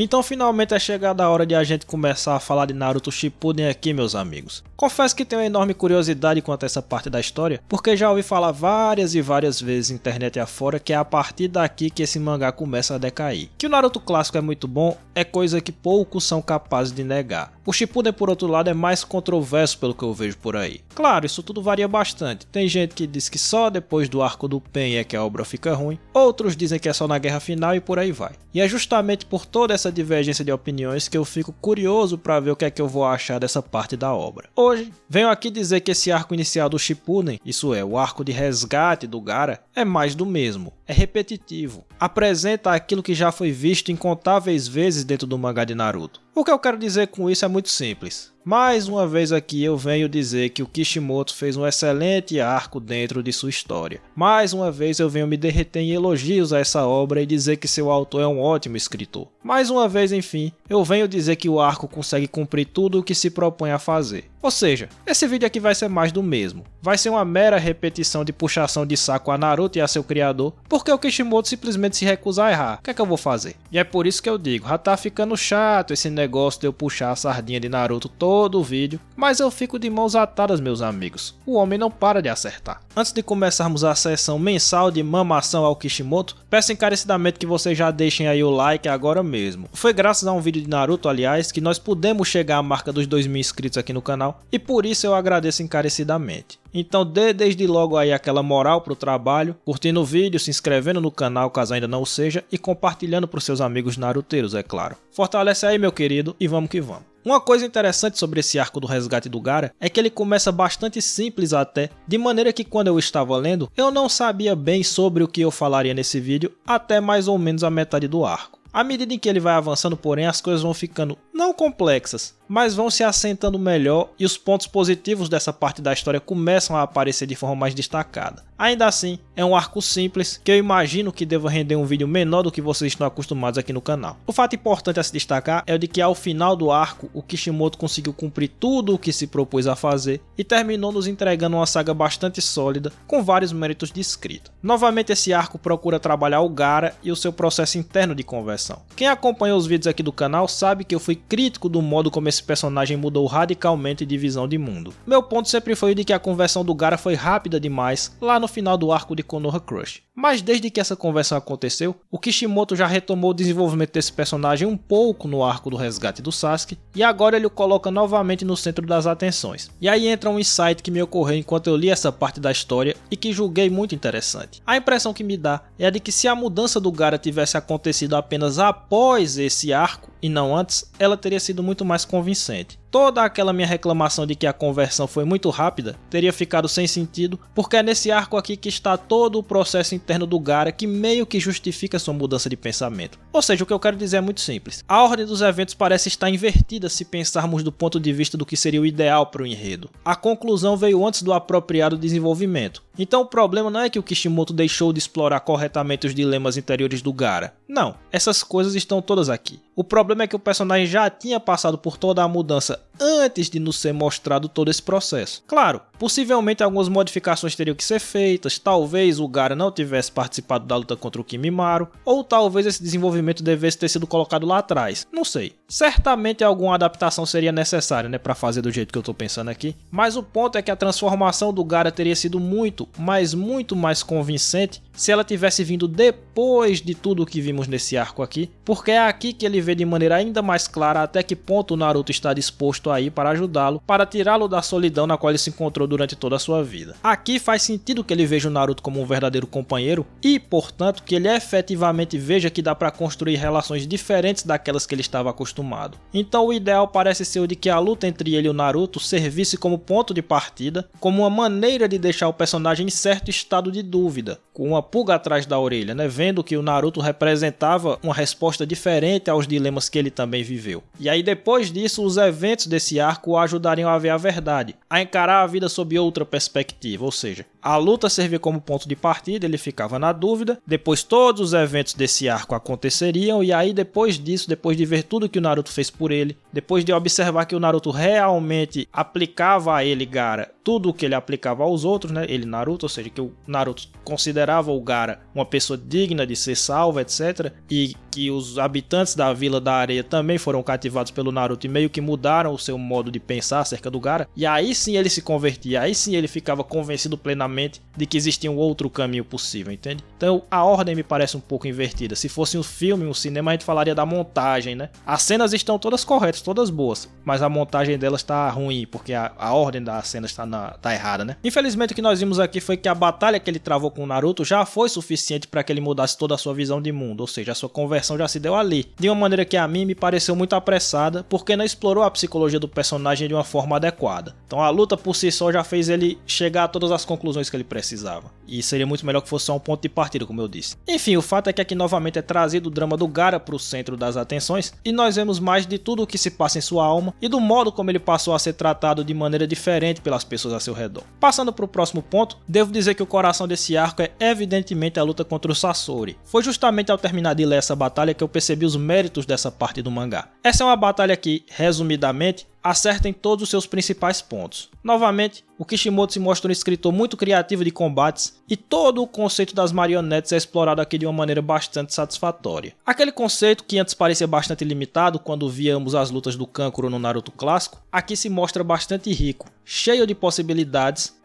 Então finalmente é chegada a hora de a gente começar a falar de Naruto Shippuden aqui, meus amigos. Confesso que tenho uma enorme curiosidade quanto a essa parte da história, porque já ouvi falar várias e várias vezes internet afora que é a partir daqui que esse mangá começa a decair. Que o Naruto clássico é muito bom é coisa que poucos são capazes de negar. O Shippuden, por outro lado, é mais controverso pelo que eu vejo por aí. Claro, isso tudo varia bastante. Tem gente que diz que só depois do arco do Pain é que a obra fica ruim, outros dizem que é só na guerra final e por aí vai. E é justamente por toda essa divergência de opiniões que eu fico curioso para ver o que é que eu vou achar dessa parte da obra. Hoje, venho aqui dizer que esse arco inicial do Shippuden, isso é, o arco de resgate do Gaara, é mais do mesmo, é repetitivo, apresenta aquilo que já foi visto incontáveis vezes dentro do mangá de Naruto. O que eu quero dizer com isso é muito simples. Mais uma vez aqui eu venho dizer que o Kishimoto fez um excelente arco dentro de sua história. Mais uma vez eu venho me derreter em elogios a essa obra e dizer que seu autor é um ótimo escritor. Mais uma vez, enfim, eu venho dizer que o arco consegue cumprir tudo o que se propõe a fazer. Ou seja, esse vídeo aqui vai ser mais do mesmo. Vai ser uma mera repetição de puxação de saco a Naruto e a seu criador, porque o Kishimoto simplesmente se recusa a errar. O que é que eu vou fazer? E é por isso que eu digo, já tá ficando chato esse negócio de eu puxar a sardinha de Naruto todo o vídeo, mas eu fico de mãos atadas, meus amigos. O homem não para de acertar. Antes de começarmos a sessão mensal de mamação ao Kishimoto, peço encarecidamente que vocês já deixem aí o like agora mesmo. Foi graças a um vídeo de Naruto, aliás, que nós pudemos chegar à marca dos 2.000 inscritos aqui no canal, e por isso eu agradeço encarecidamente. Então dê desde logo aí aquela moral pro trabalho, curtindo o vídeo, se inscrevendo no canal caso ainda não o seja e compartilhando pros seus amigos naruteiros, é claro. Fortalece aí, meu querido, e vamos que vamos. Uma coisa interessante sobre esse arco do resgate do Gaara é que ele começa bastante simples até, de maneira que quando eu estava lendo, eu não sabia bem sobre o que eu falaria nesse vídeo até mais ou menos a metade do arco. À medida em que ele vai avançando, porém, as coisas vão ficando não complexas, mas vão se assentando melhor e os pontos positivos dessa parte da história começam a aparecer de forma mais destacada. Ainda assim, é um arco simples que eu imagino que deva render um vídeo menor do que vocês estão acostumados aqui no canal. O fato importante a se destacar é o de que ao final do arco, o Kishimoto conseguiu cumprir tudo o que se propôs a fazer e terminou nos entregando uma saga bastante sólida com vários méritos de escrita. Novamente, esse arco procura trabalhar o Gaara e o seu processo interno de conversão. Quem acompanhou os vídeos aqui do canal sabe que eu fui crítico do modo como esse personagem mudou radicalmente de visão de mundo. Meu ponto sempre foi o de que a conversão do Gaara foi rápida demais lá no final do arco de Konoha Crush. Mas desde que essa conversão aconteceu, o Kishimoto já retomou o desenvolvimento desse personagem um pouco no arco do resgate do Sasuke, e agora ele o coloca novamente no centro das atenções. E aí entra um insight que me ocorreu enquanto eu li essa parte da história e que julguei muito interessante. A impressão que me dá é a de que se a mudança do Gaara tivesse acontecido apenas após esse arco e não antes, ela teria sido muito mais convincente. Toda aquela minha reclamação de que a conversão foi muito rápida teria ficado sem sentido, porque é nesse arco aqui que está todo o processo interno do Gaara que meio que justifica sua mudança de pensamento. Ou seja, o que eu quero dizer é muito simples. A ordem dos eventos parece estar invertida se pensarmos do ponto de vista do que seria o ideal para o enredo. A conclusão veio antes do apropriado desenvolvimento. Então o problema não é que o Kishimoto deixou de explorar corretamente os dilemas interiores do Gaara. Não, essas coisas estão todas aqui. O problema é que o personagem já tinha passado por toda a mudança antes de nos ser mostrado todo esse processo. Claro, possivelmente algumas modificações teriam que ser feitas, talvez o Gaara não tivesse participado da luta contra o Kimimaro, ou talvez esse desenvolvimento devesse ter sido colocado lá atrás, não sei. Certamente alguma adaptação seria necessária, para fazer do jeito que eu tô pensando aqui, mas o ponto é que a transformação do Gaara teria sido muito mais convincente se ela tivesse vindo depois de tudo o que vimos nesse arco aqui, porque é aqui que ele vê de maneira ainda mais clara até que ponto o Naruto está disposto a ir para ajudá-lo, para tirá-lo da solidão na qual ele se encontrou durante toda a sua vida. Aqui faz sentido que ele veja o Naruto como um verdadeiro companheiro e, portanto, que ele efetivamente veja que dá para construir relações diferentes daquelas que ele estava acostumado. Então o ideal parece ser o de que a luta entre ele e o Naruto servisse como ponto de partida, como uma maneira de deixar o personagem em certo estado de dúvida, com uma pulga atrás da orelha, vendo que o Naruto representava uma resposta diferente aos dilemas que ele também viveu. E aí depois disso, os eventos desse arco o ajudariam a ver a verdade, a encarar a vida sob outra perspectiva, ou seja, A luta servia como ponto de partida, ele ficava na dúvida, depois todos os eventos desse arco aconteceriam, e aí depois disso, depois de ver tudo que o Naruto fez por ele, depois de observar que o Naruto realmente aplicava a ele, Gaara, tudo o que ele aplicava aos outros, né? Ele, Naruto, ou seja, que o Naruto considerava o Gaara uma pessoa digna de ser salva, etc. E que os habitantes da Vila da Areia também foram cativados pelo Naruto e meio que mudaram o seu modo de pensar acerca do Gaara. E aí sim ele se convertia, aí sim ele ficava convencido plenamente de que existia um outro caminho possível, entende? Então a ordem me parece um pouco invertida. Se fosse um filme, um cinema, a gente falaria da montagem, né? As cenas estão todas corretas, todas boas, mas a montagem delas tá ruim, porque a ordem das cenas tá errada, né? Infelizmente o que nós vimos aqui foi que a batalha que ele travou com o Naruto já foi suficiente para que ele mudasse toda a sua visão de mundo, ou seja, a sua conversão já se deu ali, de uma maneira que a mim me pareceu muito apressada, porque não explorou a psicologia do personagem de uma forma adequada. Então a luta por si só já fez ele chegar a todas as conclusões que ele precisava, e seria muito melhor que fosse só um ponto de partida, como eu disse. Enfim, o fato é que aqui novamente é trazido o drama do Gaara para o centro das atenções, e nós vemos mais de tudo o que se passa em sua alma e do modo como ele passou a ser tratado de maneira diferente pelas pessoas a seu redor. Passando para o próximo ponto, devo dizer que o coração desse arco é evidentemente a luta contra o Sasori. Foi justamente ao terminar de ler essa batalha que eu percebi os méritos dessa parte do mangá. Essa é uma batalha que, resumidamente, acerta em todos os seus principais pontos. Novamente, o Kishimoto se mostra um escritor muito criativo de combates e todo o conceito das marionetes é explorado aqui de uma maneira bastante satisfatória. Aquele conceito que antes parecia bastante limitado quando víamos as lutas do Kankuro no Naruto clássico, aqui se mostra bastante rico, cheio de possibilidades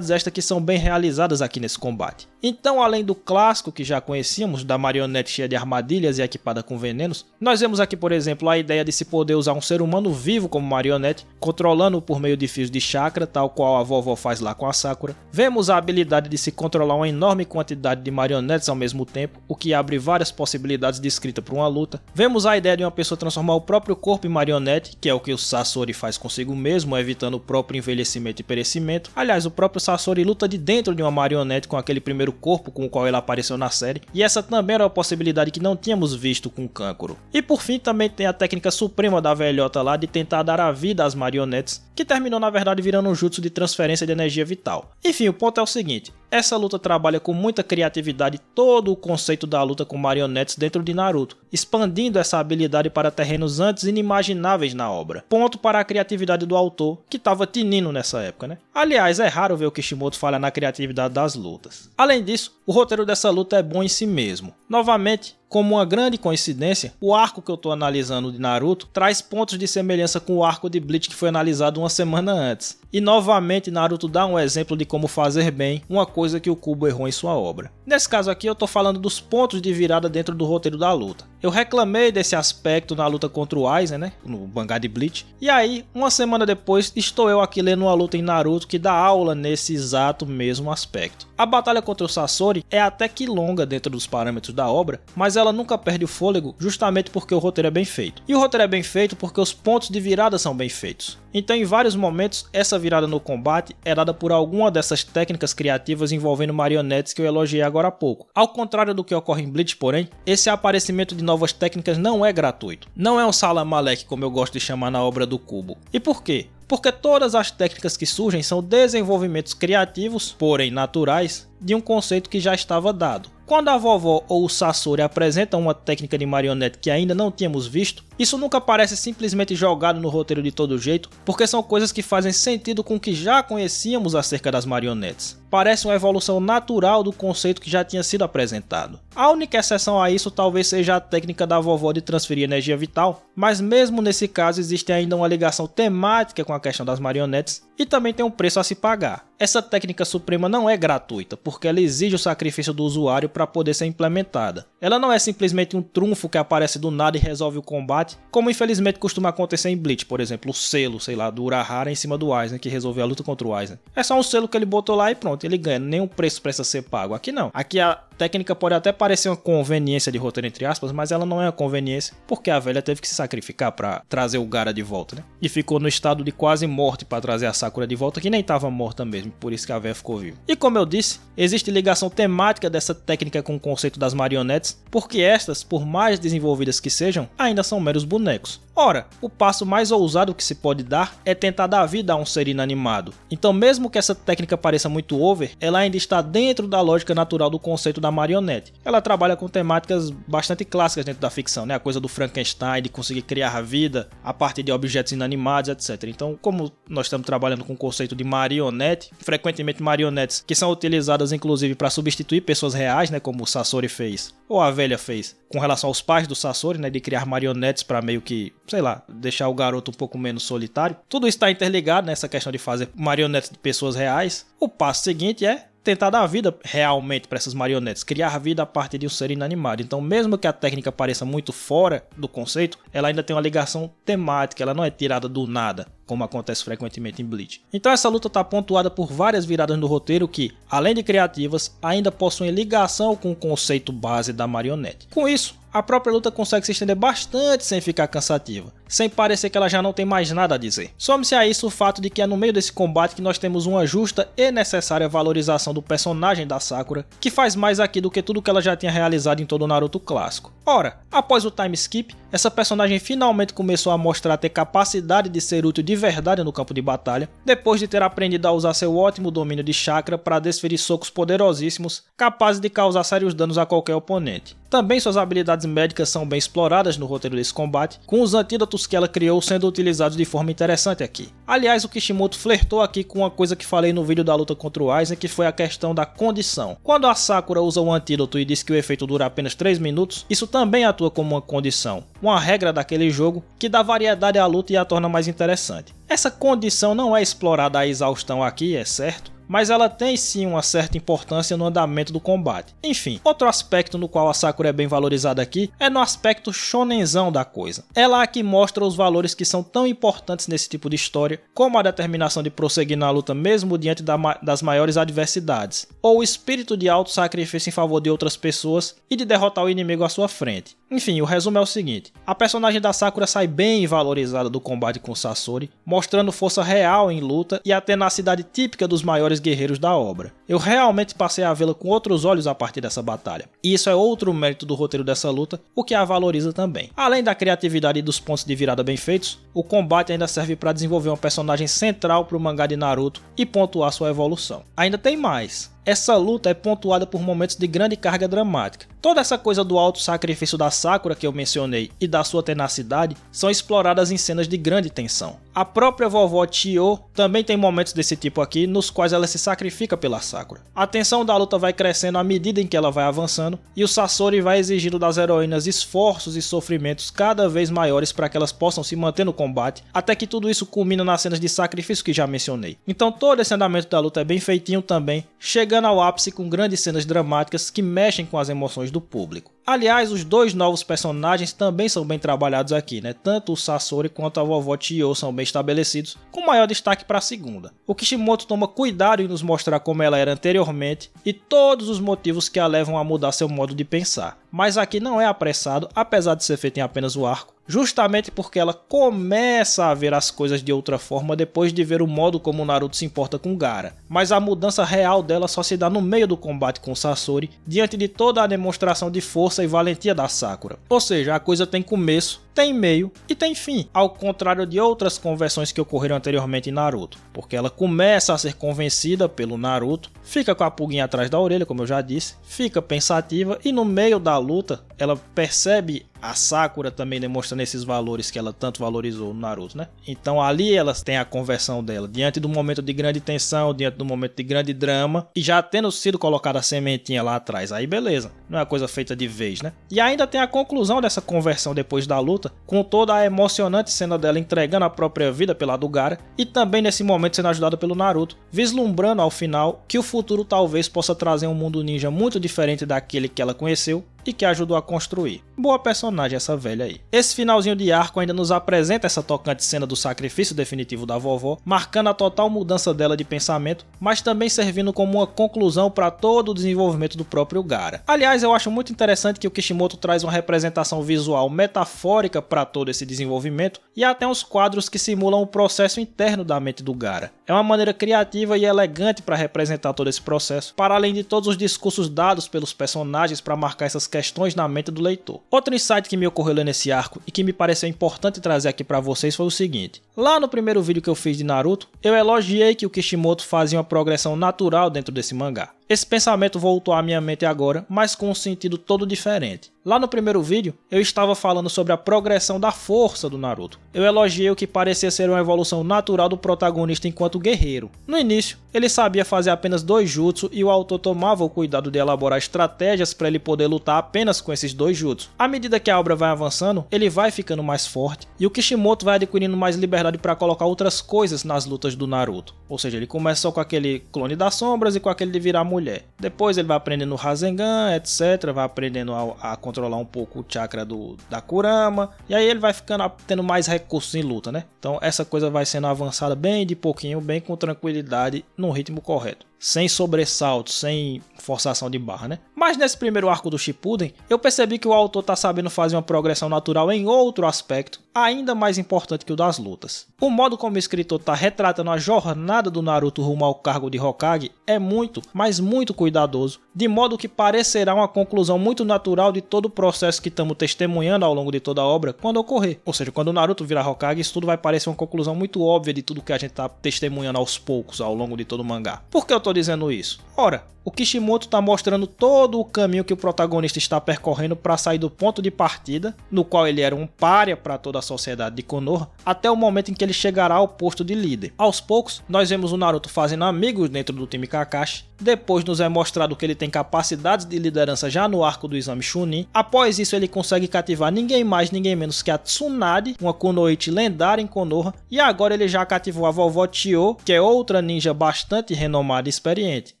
estas que são bem realizadas aqui nesse combate. Então, além do clássico que já conhecíamos, da marionete cheia de armadilhas e equipada com venenos, nós vemos aqui, por exemplo, a ideia de se poder usar um ser humano vivo como marionete, controlando-o por meio de fios de chakra, tal qual a vovó faz lá com a Sakura. Vemos a habilidade de se controlar uma enorme quantidade de marionetes ao mesmo tempo, o que abre várias possibilidades de escrita para uma luta. Vemos a ideia de uma pessoa transformar o próprio corpo em marionete, que é o que o Sasori faz consigo mesmo, evitando o próprio envelhecimento e perecimento. Aliás, o próprio Sasori luta de dentro de uma marionete com aquele primeiro corpo com o qual ele apareceu na série, e essa também era uma possibilidade que não tínhamos visto com o Kankuro. E por fim também tem a técnica suprema da velhota lá de tentar dar a vida às marionetes, que terminou na verdade virando um jutsu de transferência de energia vital. Enfim, o ponto é o seguinte: essa luta trabalha com muita criatividade todo o conceito da luta com marionetes dentro de Naruto, expandindo essa habilidade para terrenos antes inimagináveis na obra. Ponto para a criatividade do autor, que estava tinindo nessa época, né? Aliás, é raro ver o Kishimoto falhar na criatividade das lutas. Além disso, o roteiro dessa luta é bom em si mesmo. Novamente, como uma grande coincidência, o arco que eu estou analisando de Naruto traz pontos de semelhança com o arco de Bleach que foi analisado uma semana antes. E novamente Naruto dá um exemplo de como fazer bem uma coisa que o Kubo errou em sua obra. Nesse caso aqui eu estou falando dos pontos de virada dentro do roteiro da luta. Eu reclamei desse aspecto na luta contra o Aizen, né, no mangá de Bleach. E aí, uma semana depois, estou eu aqui lendo uma luta em Naruto que dá aula nesse exato mesmo aspecto. A batalha contra o Sasori é até que longa dentro dos parâmetros da obra, mas ela nunca perde o fôlego justamente porque o roteiro é bem feito. E o roteiro é bem feito porque os pontos de virada são bem feitos. Então em vários momentos essa virada no combate é dada por alguma dessas técnicas criativas envolvendo marionetes que eu elogiei agora há pouco. Ao contrário do que ocorre em Bleach, porém, esse aparecimento de novas técnicas não é gratuito. Não é um Salam Alek como eu gosto de chamar na obra do Kubo. E por quê? Porque todas as técnicas que surgem são desenvolvimentos criativos, porém naturais, de um conceito que já estava dado. Quando a vovó ou o Sasori apresentam uma técnica de marionete que ainda não tínhamos visto, isso nunca parece simplesmente jogado no roteiro de todo jeito, porque são coisas que fazem sentido com o que já conhecíamos acerca das marionetes. Parece uma evolução natural do conceito que já tinha sido apresentado. A única exceção a isso talvez seja a técnica da vovó de transferir energia vital, mas mesmo nesse caso existe ainda uma ligação temática com a questão das marionetes e também tem um preço a se pagar. Essa técnica suprema não é gratuita, porque ela exige o sacrifício do usuário para poder ser implementada. Ela não é simplesmente um trunfo que aparece do nada e resolve o combate, como infelizmente costuma acontecer em Bleach, por exemplo, o selo, sei lá, do Urahara em cima do Aizen, que resolveu a luta contra o Aizen. É só um selo que ele botou lá e pronto, ele ganha, nenhum preço precisa ser pago. Aqui não. Aqui a técnica pode até parecer uma conveniência de roteiro entre aspas, mas ela não é uma conveniência, porque a velha teve que se sacrificar para trazer o Gaara de volta, né? E ficou no estado de quase morte para trazer a Sakura de volta, que nem estava morta mesmo, por isso que a velha ficou viva. E como eu disse, existe ligação temática dessa técnica com o conceito das marionetes, porque estas, por mais desenvolvidas que sejam, ainda são meros bonecos. Ora, o passo mais ousado que se pode dar é tentar dar vida a um ser inanimado. Então, mesmo que essa técnica pareça muito over, ela ainda está dentro da lógica natural do conceito da marionete. Ela trabalha com temáticas bastante clássicas dentro da ficção, né? A coisa do Frankenstein, de conseguir criar vida a partir de objetos inanimados, etc. Então, como nós estamos trabalhando com o conceito de marionete, frequentemente marionetes que são utilizadas inclusive para substituir pessoas reais, né? Como o Sasori fez, ou a velha fez, com relação aos pais do Sasori, né? De criar marionetes para meio que, sei lá, deixar o garoto um pouco menos solitário. Tudo está interligado nessa questão de fazer marionetes de pessoas reais. O passo seguinte é tentar dar vida realmente para essas marionetes, criar vida a partir de um ser inanimado. Então, mesmo que a técnica pareça muito fora do conceito, ela ainda tem uma ligação temática, ela não é tirada do nada, como acontece frequentemente em Bleach. Então essa luta está pontuada por várias viradas no roteiro que, além de criativas, ainda possuem ligação com o conceito base da marionete. Com isso, a própria luta consegue se estender bastante sem ficar cansativa, sem parecer que ela já não tem mais nada a dizer. Some-se a isso o fato de que é no meio desse combate que nós temos uma justa e necessária valorização do personagem da Sakura, que faz mais aqui do que tudo que ela já tinha realizado em todo o Naruto clássico. Ora, após o time skip, essa personagem finalmente começou a mostrar ter capacidade de ser útil de verdade no campo de batalha, depois de ter aprendido a usar seu ótimo domínio de chakra para desferir socos poderosíssimos, capazes de causar sérios danos a qualquer oponente. Também suas habilidades médicas são bem exploradas no roteiro desse combate, com os antídotos que ela criou sendo utilizados de forma interessante aqui. Aliás, o Kishimoto flertou aqui com uma coisa que falei no vídeo da luta contra o Aizen, que foi a questão da condição. Quando a Sakura usa um antídoto e diz que o efeito dura apenas 3 minutos, isso também atua como uma condição, uma regra daquele jogo que dá variedade à luta e a torna mais interessante. Essa condição não é explorada à exaustão aqui, é certo, mas ela tem sim uma certa importância no andamento do combate. Enfim, outro aspecto no qual a Sakura é bem valorizada aqui é no aspecto shonenzão da coisa. Ela aqui mostra os valores que são tão importantes nesse tipo de história, como a determinação de prosseguir na luta mesmo diante das maiores adversidades, ou o espírito de auto-sacrifício em favor de outras pessoas e de derrotar o inimigo à sua frente. Enfim, o resumo é o seguinte: a personagem da Sakura sai bem valorizada do combate com o Sasori, mostrando força real em luta e a tenacidade típica dos maiores guerreiros da obra. Eu realmente passei a vê-la com outros olhos a partir dessa batalha, e isso é outro mérito do roteiro dessa luta, o que a valoriza também. Além da criatividade e dos pontos de virada bem feitos, o combate ainda serve para desenvolver uma personagem central para o mangá de Naruto e pontuar sua evolução. Ainda tem mais. Essa luta é pontuada por momentos de grande carga dramática. Toda essa coisa do auto-sacrifício da Sakura que eu mencionei e da sua tenacidade são exploradas em cenas de grande tensão. A própria vovó Chiyo também tem momentos desse tipo aqui, nos quais ela se sacrifica pela Sakura. A tensão da luta vai crescendo à medida em que ela vai avançando, e o Sasori vai exigindo das heroínas esforços e sofrimentos cada vez maiores para que elas possam se manter no combate, até que tudo isso culmina nas cenas de sacrifício que já mencionei. Então todo esse andamento da luta é bem feitinho também, chegando ao ápice com grandes cenas dramáticas que mexem com as emoções do público. Aliás, os dois novos personagens também são bem trabalhados aqui, né? Tanto o Sasori quanto a vovó Chiyo são bem estabelecidos, com maior destaque para a segunda. O Kishimoto toma cuidado em nos mostrar como ela era anteriormente e todos os motivos que a levam a mudar seu modo de pensar. Mas aqui não é apressado, apesar de ser feito em apenas o arco, justamente porque ela começa a ver as coisas de outra forma depois de ver o modo como o Naruto se importa com Gaara. Mas a mudança real dela só se dá no meio do combate com Sasori, diante de toda a demonstração de força e valentia da Sakura. Ou seja, a coisa tem começo, tem meio e tem fim, ao contrário de outras conversões que ocorreram anteriormente em Naruto, porque ela começa a ser convencida pelo Naruto, fica com a pulguinha atrás da orelha, como eu já disse, fica pensativa e no meio da luta ela percebe a Sakura também demonstrando esses valores que ela tanto valorizou no Naruto, né? Então ali elas têm a conversão dela, diante do momento de grande tensão, diante do momento de grande drama, e já tendo sido colocada a sementinha lá atrás, aí beleza, não é uma coisa feita de vez, né? E ainda tem a conclusão dessa conversão depois da luta, com toda a emocionante cena dela entregando a própria vida pela do Gaara, e também nesse momento sendo ajudada pelo Naruto, vislumbrando ao final que o futuro talvez possa trazer um mundo ninja muito diferente daquele que ela conheceu e que ajudou a construir. Boa personagem essa velha aí. Esse finalzinho de arco ainda nos apresenta essa tocante cena do sacrifício definitivo da vovó, marcando a total mudança dela de pensamento, mas também servindo como uma conclusão para todo o desenvolvimento do próprio Gaara. Aliás, eu acho muito interessante que o Kishimoto traz uma representação visual metafórica para todo esse desenvolvimento e até uns quadros que simulam o processo interno da mente do Gaara. É uma maneira criativa e elegante para representar todo esse processo, para além de todos os discursos dados pelos personagens para marcar essas questões na mente do leitor. Outro insight que me ocorreu lendo esse arco e que me pareceu importante trazer aqui pra vocês foi o seguinte. Lá no primeiro vídeo que eu fiz de Naruto, eu elogiei que o Kishimoto fazia uma progressão natural dentro desse mangá. Esse pensamento voltou à minha mente agora, mas com um sentido todo diferente. Lá no primeiro vídeo, eu estava falando sobre a progressão da força do Naruto. Eu elogiei o que parecia ser uma evolução natural do protagonista enquanto guerreiro. No início, ele sabia fazer apenas 2 jutsu e o autor tomava o cuidado de elaborar estratégias para ele poder lutar apenas com esses 2 jutsu. À medida que a obra vai avançando, ele vai ficando mais forte e o Kishimoto vai adquirindo mais liberdade para colocar outras coisas nas lutas do Naruto. Ou seja, ele começou com aquele clone das sombras e com aquele de virar mulher. Depois ele vai aprendendo o Rasengan, etc. Vai aprendendo a controlar um pouco o chakra da Kurama. E aí ele vai ficando tendo mais recursos em luta, né? Então essa coisa vai sendo avançada bem de pouquinho, bem com tranquilidade, no ritmo correto. Sem sobressaltos, sem forçação de barra, né? Mas nesse primeiro arco do Shippuden, eu percebi que o autor tá sabendo fazer uma progressão natural em outro aspecto, ainda mais importante que o das lutas. O modo como o escritor tá retratando a jornada do Naruto rumo ao cargo de Hokage é muito, mas muito cuidadoso, de modo que parecerá uma conclusão muito natural de todo o processo que estamos testemunhando ao longo de toda a obra quando ocorrer. Ou seja, quando o Naruto virar Hokage, isso tudo vai parecer uma conclusão muito óbvia de tudo que a gente tá testemunhando aos poucos ao longo de todo o mangá. Por que eu tô dizendo isso? Ora, o Kishimoto está mostrando todo o caminho que o protagonista está percorrendo para sair do ponto de partida, no qual ele era um pária para toda a sociedade de Konoha, até o momento em que ele chegará ao posto de líder. Aos poucos, nós vemos o Naruto fazendo amigos dentro do time Kakashi, depois nos é mostrado que ele tem capacidades de liderança já no arco do exame Chunin. Após isso, ele consegue cativar ninguém mais, ninguém menos que a Tsunade, uma Kunoichi lendária em Konoha, e agora ele já cativou a vovó Chiyo, que é outra ninja bastante renomada e experiente.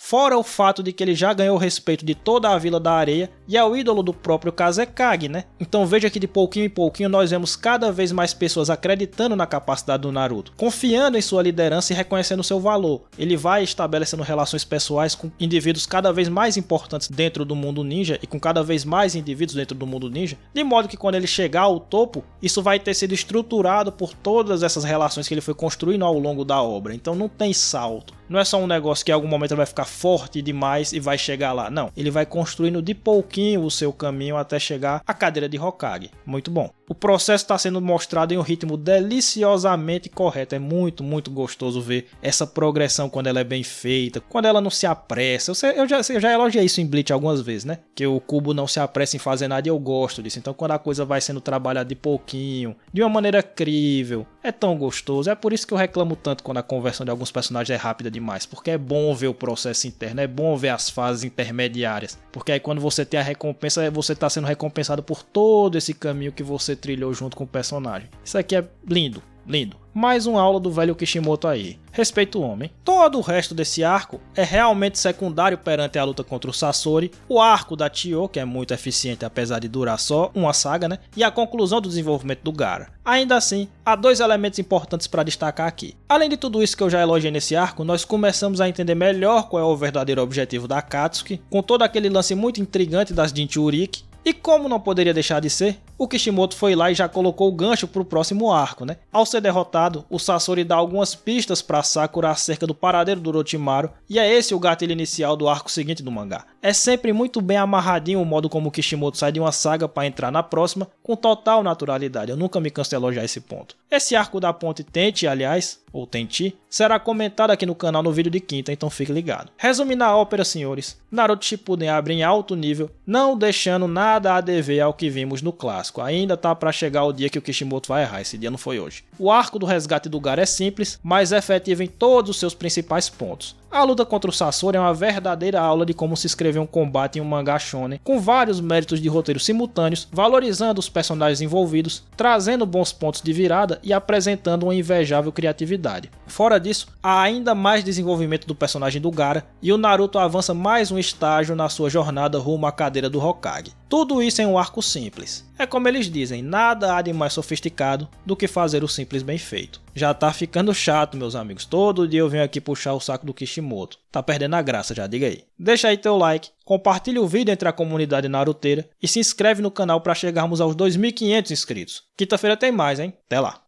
Fora o fato de que ele já ganhou o respeito de toda a Vila da Areia e é o ídolo do próprio Kazekage, né? Então veja que de pouquinho em pouquinho nós vemos cada vez mais pessoas acreditando na capacidade do Naruto, confiando em sua liderança e reconhecendo seu valor. Ele vai estabelecendo relações pessoais com indivíduos cada vez mais importantes dentro do mundo ninja e com cada vez mais indivíduos dentro do mundo ninja, de modo que quando ele chegar ao topo, isso vai ter sido estruturado por todas essas relações que ele foi construindo ao longo da obra. Então não tem salto. Não é só um negócio que em algum momento ele vai ficar forte demais e vai chegar lá. Não, ele vai construindo de pouquinho o seu caminho até chegar à cadeira de Hokage. Muito bom. O processo está sendo mostrado em um ritmo deliciosamente correto. É muito, muito gostoso ver essa progressão quando ela é bem feita, quando ela não se apressa. Eu já elogiei isso em Bleach algumas vezes, né? Que o Kubo não se apressa em fazer nada e eu gosto disso. Então quando a coisa vai sendo trabalhada de pouquinho, de uma maneira crível, é tão gostoso. É por isso que eu reclamo tanto quando a conversão de alguns personagens é rápida demais, porque é bom ver o processo interno, é bom ver as fases intermediárias, porque aí quando você tem a recompensa, você está sendo recompensado por todo esse caminho que você trilhou junto com o personagem. Isso aqui é lindo, lindo. Mais uma aula do velho Kishimoto aí. Respeito o homem. Todo o resto desse arco é realmente secundário perante a luta contra o Sasori, o arco da Chiyo, que é muito eficiente apesar de durar só uma saga, né? E a conclusão do desenvolvimento do Gaara. Ainda assim, há 2 elementos importantes para destacar aqui. Além de tudo isso que eu já elogiei nesse arco, nós começamos a entender melhor qual é o verdadeiro objetivo da Akatsuki, com todo aquele lance muito intrigante das Jinchuriki. E como não poderia deixar de ser, o Kishimoto foi lá e já colocou o gancho para o próximo arco, né? Ao ser derrotado, o Sasori dá algumas pistas para Sakura acerca do paradeiro do Orochimaru, e é esse o gatilho inicial do arco seguinte do mangá. É sempre muito bem amarradinho o modo como o Kishimoto sai de uma saga para entrar na próxima, com total naturalidade. Eu nunca me canso de elogiar esse ponto. Esse arco da ponte Tenchi, aliás, ou Tenchi, será comentado aqui no canal no vídeo de quinta, então fique ligado. Resumindo a ópera, senhores, Naruto Shippuden abre em alto nível, não deixando nada a dever ao que vimos no clássico. Ainda tá para chegar o dia que o Kishimoto vai errar, esse dia não foi hoje. O arco do resgate do Gaara é simples, mas efetivo em todos os seus principais pontos. A luta contra o Sasori é uma verdadeira aula de como se escrever um combate em um mangá shonen, com vários méritos de roteiro simultâneos, valorizando os personagens envolvidos, trazendo bons pontos de virada e apresentando uma invejável criatividade. Fora disso, há ainda mais desenvolvimento do personagem do Gaara e o Naruto avança mais um estágio na sua jornada rumo à cadeira do Hokage. Tudo isso em um arco simples. É como eles dizem, nada há de mais sofisticado do que fazer o simples bem feito. Já tá ficando chato, meus amigos. Todo dia eu venho aqui puxar o saco do Kishimoto. Tá perdendo a graça já, diga aí. Deixa aí teu like, compartilha o vídeo entre a comunidade naruteira e se inscreve no canal para chegarmos aos 2.500 inscritos. Quinta-feira tem mais, hein? Até lá.